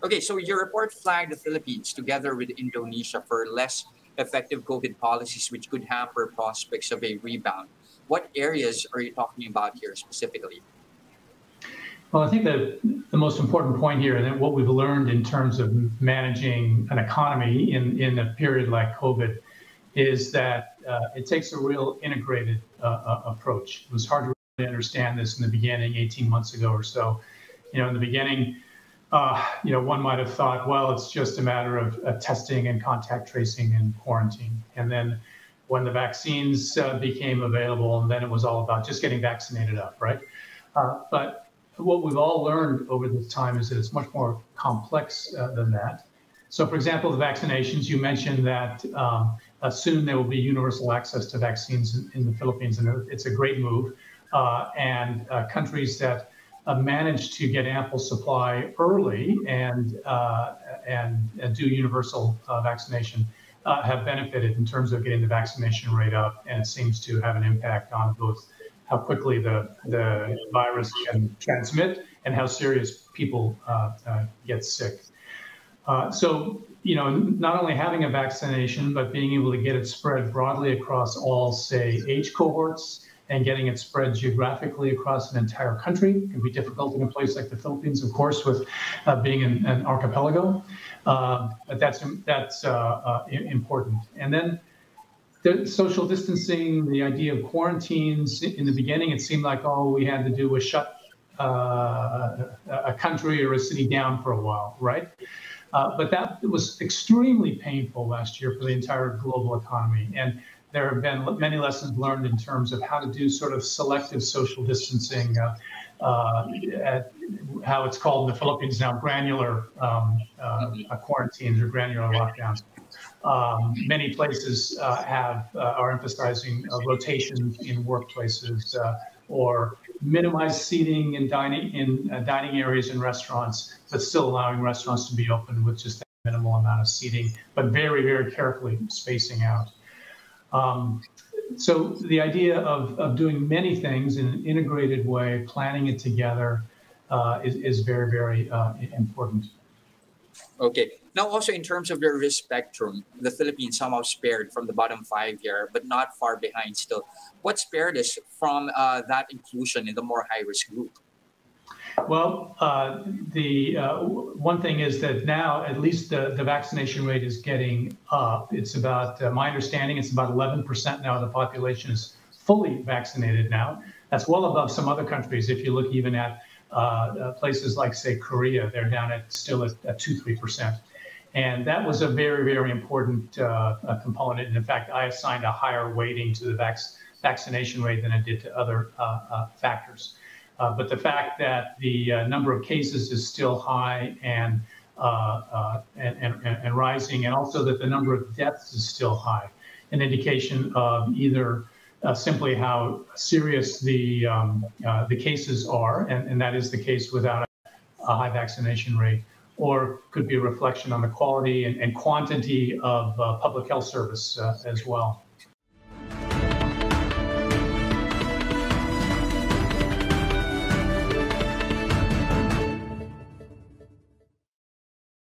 Okay, so your report flagged the Philippines together with Indonesia for less effective COVID policies, which could hamper prospects of a rebound. What areas are you talking about here specifically? Well, I think that the most important point here, and what we've learned in terms of managing an economy in a period like COVID, is that it takes a real integrated approach. It was hard to really understand this in the beginning, 18 months ago or so. In the beginning, one might have thought, well, it's just a matter of testing and contact tracing and quarantine. And then when the vaccines became available, and then it was all about just getting vaccinated up, right? But what we've all learned over this time is that it's much more complex than that. So, for example, the vaccinations, you mentioned that soon there will be universal access to vaccines in the Philippines, and it's a great move. And countries that managed to get ample supply early and do universal vaccination have benefited in terms of getting the vaccination rate up, and it seems to have an impact on both how quickly the virus can transmit and how serious people get sick. So, not only having a vaccination, but being able to get it spread broadly across all, say, age cohorts and getting it spread geographically across an entire country can be difficult in a place like the Philippines, of course, with being an archipelago. But that's important. And then the social distancing, the idea of quarantines. In the beginning, it seemed like all we had to do was shut a country or a city down for a while, right? But that was extremely painful last year for the entire global economy. And there have been many lessons learned in terms of how to do sort of selective social distancing, how it's called in the Philippines now, granular quarantines or granular lockdowns. Many places are emphasizing rotation in workplaces or minimize seating in dining areas in restaurants, but still allowing restaurants to be open with just a minimal amount of seating, but very, very carefully spacing out. So the idea of doing many things in an integrated way, planning it together, is very, very important. Okay. Now, also in terms of the risk spectrum, the Philippines somehow spared from the bottom 5 here, but not far behind still. What spared us from that inclusion in the more high-risk group? Well, the one thing is that now at least the vaccination rate is getting up. It's about, my understanding, it's about 11% now of the population is fully vaccinated now. That's well above some other countries. If you look even at places like, say, Korea, they're down at still at 2-3%. And that was a very, very important component. And in fact, I assigned a higher weighting to the vaccination rate than I did to other factors. But the fact that the number of cases is still high and rising, and also that the number of deaths is still high, an indication of either simply how serious the cases are, and that is the case without a high vaccination rate, or could be a reflection on the quality and quantity of public health service as well.